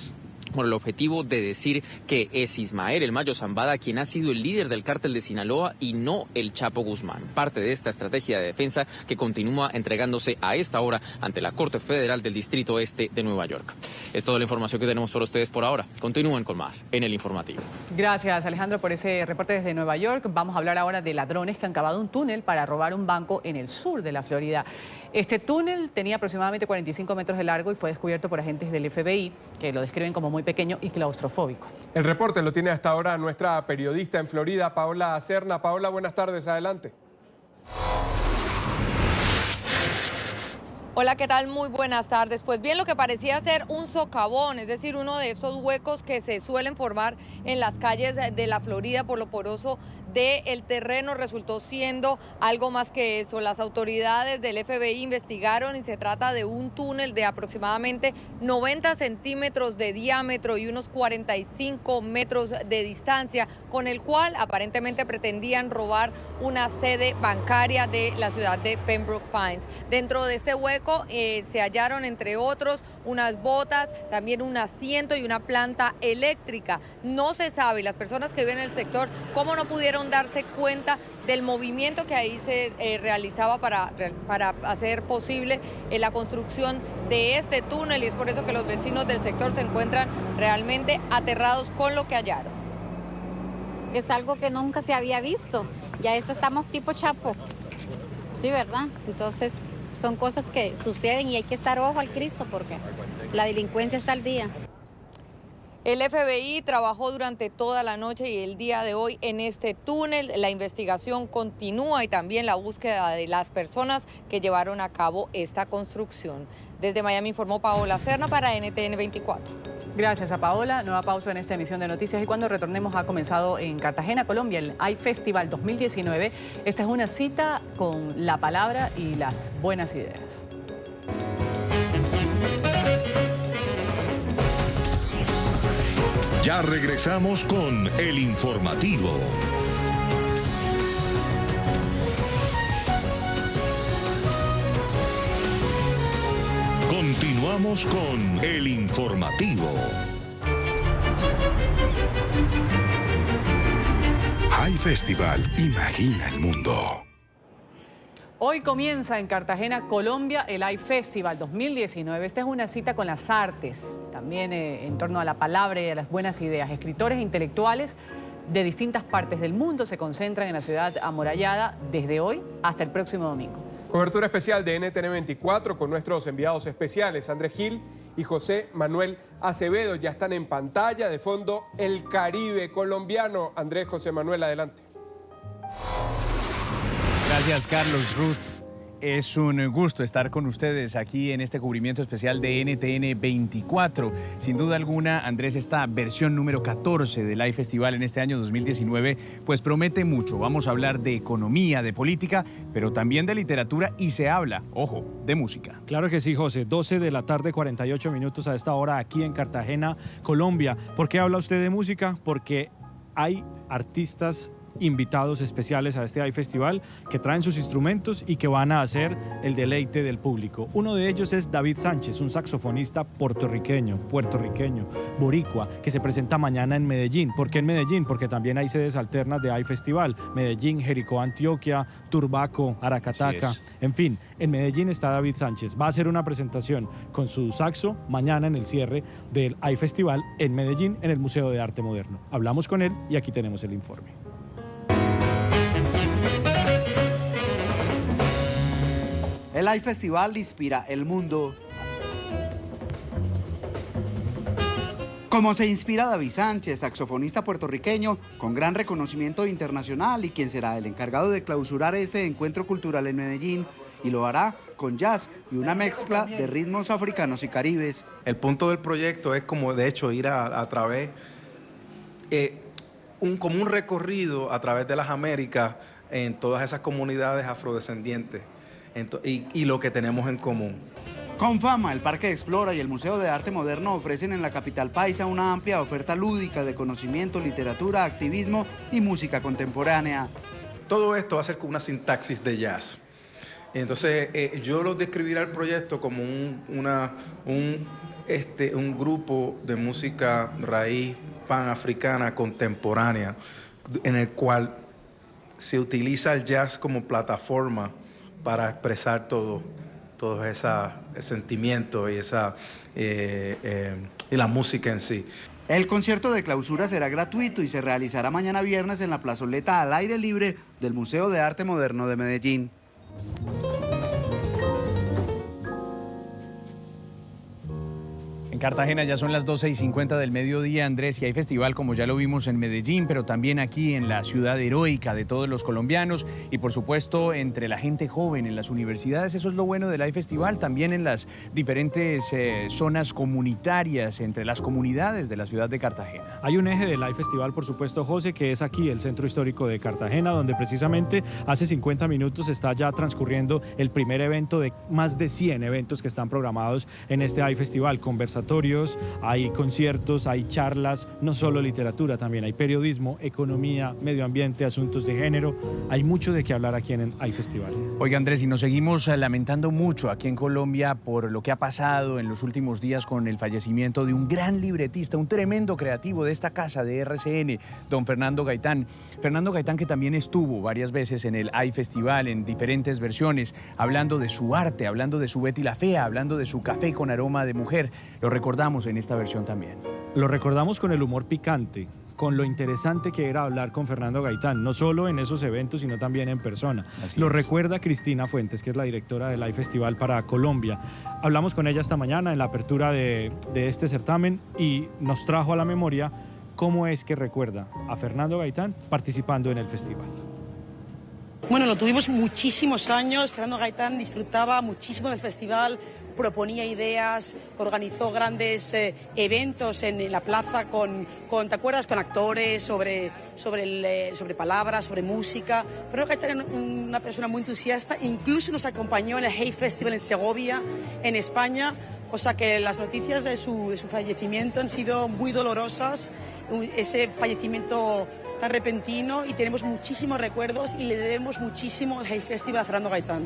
con el objetivo de decir que es Ismael El Mayo Zambada quien ha sido el líder del cártel de Sinaloa y no el Chapo Guzmán. Parte de esta estrategia de defensa que continúa entregándose a esta hora ante la Corte Federal del Distrito Este de Nueva York. Es toda la información que tenemos para ustedes por ahora. Continúen con más en el informativo. Gracias, Alejandro, por ese reporte desde Nueva York. Vamos a hablar ahora de ladrones que han cavado un túnel para robar un banco en el sur de la Florida. Este túnel tenía aproximadamente 45 metros de largo y fue descubierto por agentes del FBI, que lo describen como muy pequeño y claustrofóbico. El reporte lo tiene hasta ahora nuestra periodista en Florida, Paola Serna. Paola, buenas tardes, adelante. Hola, ¿qué tal? Muy buenas tardes. Pues bien, lo que parecía ser un socavón, es decir, uno de esos huecos que se suelen formar en las calles de la Florida por lo poroso del terreno, resultó siendo algo más que eso. Las autoridades del FBI investigaron y se trata de un túnel de aproximadamente 90 centímetros de diámetro y unos 45 metros de distancia, con el cual aparentemente pretendían robar una sede bancaria de la ciudad de Pembroke Pines. Dentro de este hueco se hallaron, entre otros, unas botas, también un asiento y una planta eléctrica. No se sabe, las personas que viven en el sector, cómo no pudieron darse cuenta del movimiento que ahí se realizaba para hacer posible la construcción de este túnel, y es por eso que los vecinos del sector se encuentran realmente aterrados con lo que hallaron. Es algo que nunca se había visto, ya esto estamos tipo Chapo, sí, ¿verdad? Entonces son cosas que suceden y hay que estar ojo al Cristo porque la delincuencia está al día. El FBI trabajó durante toda la noche y el día de hoy en este túnel. La investigación continúa y también la búsqueda de las personas que llevaron a cabo esta construcción. Desde Miami informó Paola Serna para NTN 24. Gracias a Paola. Nueva pausa en esta emisión de noticias y cuando retornemos ha comenzado en Cartagena, Colombia, el iFestival 2019. Esta es una cita con la palabra y las buenas ideas. Ya regresamos con el informativo. Continuamos. Vamos con el informativo. iFestival, imagina el mundo. Hoy comienza en Cartagena, Colombia, el iFestival 2019. Esta es una cita con las artes, también en torno a la palabra y a las buenas ideas. Escritores e intelectuales de distintas partes del mundo se concentran en la ciudad amurallada desde hoy hasta el próximo domingo. Cobertura especial de NTN 24 con nuestros enviados especiales, Andrés Gil y José Manuel Acevedo. Ya están en pantalla, de fondo el Caribe colombiano. Andrés, José Manuel, adelante. Gracias, Carlos, Ruth. Es un gusto estar con ustedes aquí en este cubrimiento especial de NTN 24. Sin duda alguna, Andrés, esta versión número 14 del iFestival en este año 2019, pues promete mucho. Vamos a hablar de economía, de política, pero también de literatura y se habla, ojo, de música. Claro que sí, José. 12 de la tarde, 48 minutos a esta hora aquí en Cartagena, Colombia. ¿Por qué habla usted de música? Porque hay artistas invitados especiales a este iFestival que traen sus instrumentos y que van a hacer el deleite del público. Uno de ellos es David Sánchez, un saxofonista puertorriqueño, boricua, que se presenta mañana en Medellín. ¿Por qué en Medellín? Porque también hay sedes alternas de iFestival. Medellín, Jericó, Antioquia, Turbaco, Aracataca. En fin, en Medellín está David Sánchez. Va a hacer una presentación con su saxo mañana en el cierre del iFestival en Medellín, en el Museo de Arte Moderno. Hablamos con él y aquí tenemos el informe. El iFestival inspira el mundo. Como se inspira David Sánchez, saxofonista puertorriqueño con gran reconocimiento internacional y quien será el encargado de clausurar ese encuentro cultural en Medellín, y lo hará con jazz y una mezcla de ritmos africanos y caribes. El punto del proyecto es como de hecho ir a través, como un recorrido a través de las Américas en todas esas comunidades afrodescendientes. Y lo que tenemos en común. Con Fama, el Parque Explora y el Museo de Arte Moderno ofrecen en la capital paisa una amplia oferta lúdica de conocimiento, literatura, activismo y música contemporánea. Todo esto va a ser con una sintaxis de jazz. Entonces, yo lo describiré al proyecto como un grupo de música raíz panafricana contemporánea, en el cual se utiliza el jazz como plataforma para expresar todo ese sentimiento y la música en sí. El concierto de clausura será gratuito y se realizará mañana viernes en la plazoleta al aire libre del Museo de Arte Moderno de Medellín. En Cartagena ya son las 12:50 del mediodía, Andrés, y hay festival como ya lo vimos en Medellín, pero también aquí en la ciudad heroica de todos los colombianos y por supuesto entre la gente joven, en las universidades. Eso es lo bueno del iFestival, también en las diferentes zonas comunitarias, entre las comunidades de la ciudad de Cartagena. Hay un eje del iFestival, por supuesto, José, que es aquí el Centro Histórico de Cartagena, donde precisamente hace 50 minutos está ya transcurriendo el primer evento de más de 100 eventos que están programados en este iFestival, conversatorios, hay conciertos, hay charlas, no solo literatura, también hay periodismo, economía, medio ambiente, asuntos de género. Hay mucho de qué hablar aquí en el iFestival. Oiga, Andrés, y nos seguimos lamentando mucho aquí en Colombia por lo que ha pasado en los últimos días con el fallecimiento de un gran libretista, un tremendo creativo de esta casa de RCN, don Fernando Gaitán. Fernando Gaitán, que también estuvo varias veces en el iFestival en diferentes versiones, hablando de su arte, hablando de su Betty la Fea, hablando de su Café con aroma de mujer. Lo recordamos en esta versión también. Lo recordamos con el humor picante, con lo interesante que era hablar con Fernando Gaitán, no solo en esos eventos, sino también en persona. Lo recuerda Cristina Fuentes, que es la directora del iFestival para Colombia. Hablamos con ella esta mañana en la apertura de este certamen y nos trajo a la memoria cómo es que recuerda a Fernando Gaitán participando en el festival. Bueno, lo tuvimos muchísimos años. Fernando Gaitán disfrutaba muchísimo del festival, proponía ideas, organizó grandes eventos en la plaza ¿te acuerdas? Con actores, sobre palabras, sobre música. Fernando Gaitán era una persona muy entusiasta, incluso nos acompañó en el Hey Festival en Segovia, en España. O sea que las noticias de su fallecimiento han sido muy dolorosas. Ese fallecimiento tan repentino, y tenemos muchísimos recuerdos y le debemos muchísimo al Hey Festival a Fernando Gaitán.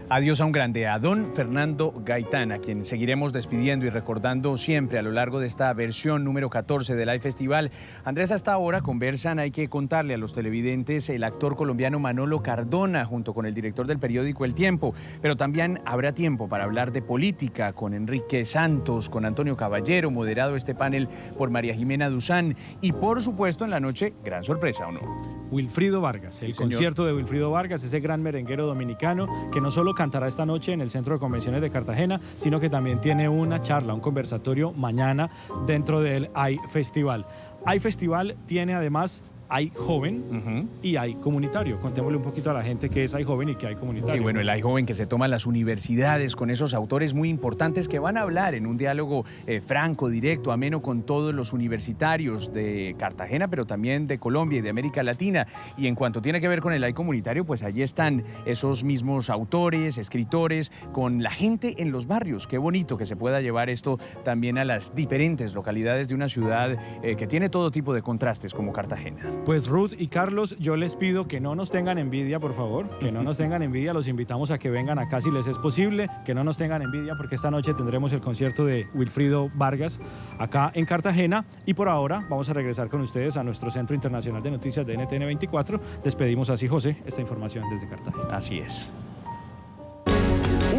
Adiós a un grande, a don Fernando Gaitán, a quien seguiremos despidiendo y recordando siempre a lo largo de esta versión número 14 del iFestival. Andrés, hasta ahora conversan, hay que contarle a los televidentes, el actor colombiano Manolo Cardona, junto con el director del periódico El Tiempo, pero también habrá tiempo para hablar de política con Enrique Santos, con Antonio Caballero, moderado este panel por María Jimena Duzán, y por supuesto en la noche, gran sorpresa, ¿o no? Wilfrido Vargas, el concierto de Wilfrido Vargas, ese gran merenguero dominicano que no solo cantará esta noche en el Centro de Convenciones de Cartagena, sino que también tiene una charla, un conversatorio mañana dentro del iFestival. iFestival tiene además iJoven y iComunitario. Contémosle un poquito a la gente qué es iJoven y qué hay comunitario. Sí, bueno, el iJoven que se toma en las universidades con esos autores muy importantes que van a hablar en un diálogo franco, directo, ameno con todos los universitarios de Cartagena, pero también de Colombia y de América Latina. Y en cuanto tiene que ver con el iComunitario, pues allí están esos mismos autores, escritores, con la gente en los barrios. Qué bonito que se pueda llevar esto también a las diferentes localidades de una ciudad que tiene todo tipo de contrastes como Cartagena. Pues Ruth y Carlos, yo les pido que no nos tengan envidia, por favor, que no nos tengan envidia, los invitamos a que vengan acá si les es posible, que no nos tengan envidia porque esta noche tendremos el concierto de Wilfrido Vargas acá en Cartagena y por ahora vamos a regresar con ustedes a nuestro Centro Internacional de Noticias de NTN 24. Despedimos así, José, esta información desde Cartagena. Así es.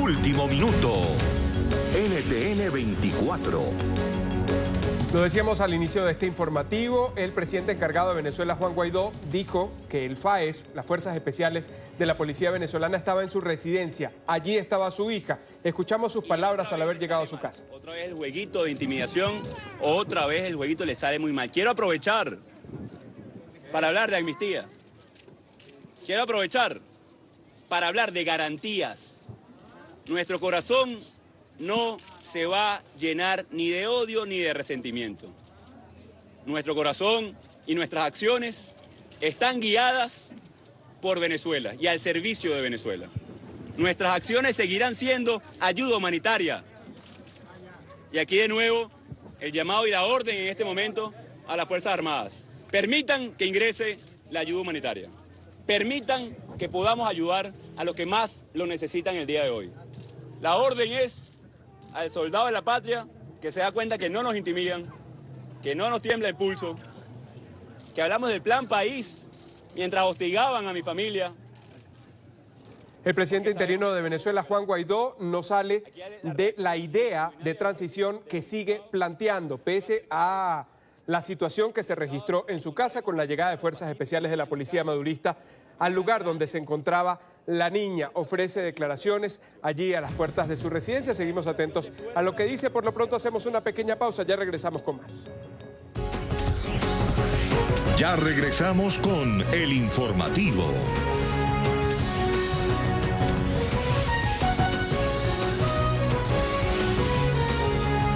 Último minuto, NTN 24. Lo decíamos al inicio de este informativo, el presidente encargado de Venezuela, Juan Guaidó, dijo que el FAES, las Fuerzas Especiales de la Policía Venezolana, estaba en su residencia. Allí estaba su hija. Escuchamos sus palabras al haber llegado a su casa. Otra vez el jueguito de intimidación, otra vez el jueguito le sale muy mal. Quiero aprovechar para hablar de amnistía. Quiero aprovechar para hablar de garantías. Nuestro corazón no se va a llenar ni de odio ni de resentimiento. Nuestro corazón y nuestras acciones están guiadas por Venezuela y al servicio de Venezuela. Nuestras acciones seguirán siendo ayuda humanitaria. Y aquí de nuevo el llamado y la orden en este momento a las Fuerzas Armadas. Permitan que ingrese la ayuda humanitaria. Permitan que podamos ayudar a los que más lo necesitan el día de hoy. La orden es al soldado de la patria que se da cuenta que no nos intimidan, que no nos tiembla el pulso, que hablamos del plan país mientras hostigaban a mi familia. El presidente interino de Venezuela, Juan Guaidó, no sale de la idea de transición que sigue planteando, pese a la situación que se registró en su casa con la llegada de fuerzas especiales de la policía madurista al lugar donde se encontraba la niña. Ofrece declaraciones allí a las puertas de su residencia. Seguimos atentos a lo que dice. Por lo pronto hacemos una pequeña pausa. Ya regresamos con más. Ya regresamos con el informativo.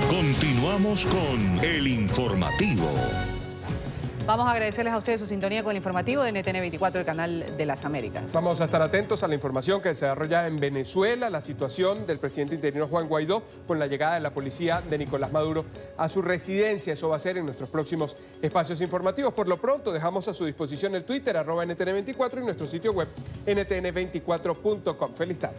Continuamos con el informativo. Vamos a agradecerles a ustedes su sintonía con el informativo de NTN 24, el canal de las Américas. Vamos a estar atentos a la información que se desarrolla en Venezuela, la situación del presidente interino Juan Guaidó con la llegada de la policía de Nicolás Maduro a su residencia. Eso va a ser en nuestros próximos espacios informativos. Por lo pronto, dejamos a su disposición el Twitter, @NTN24 y nuestro sitio web, ntn24.com. Feliz tarde.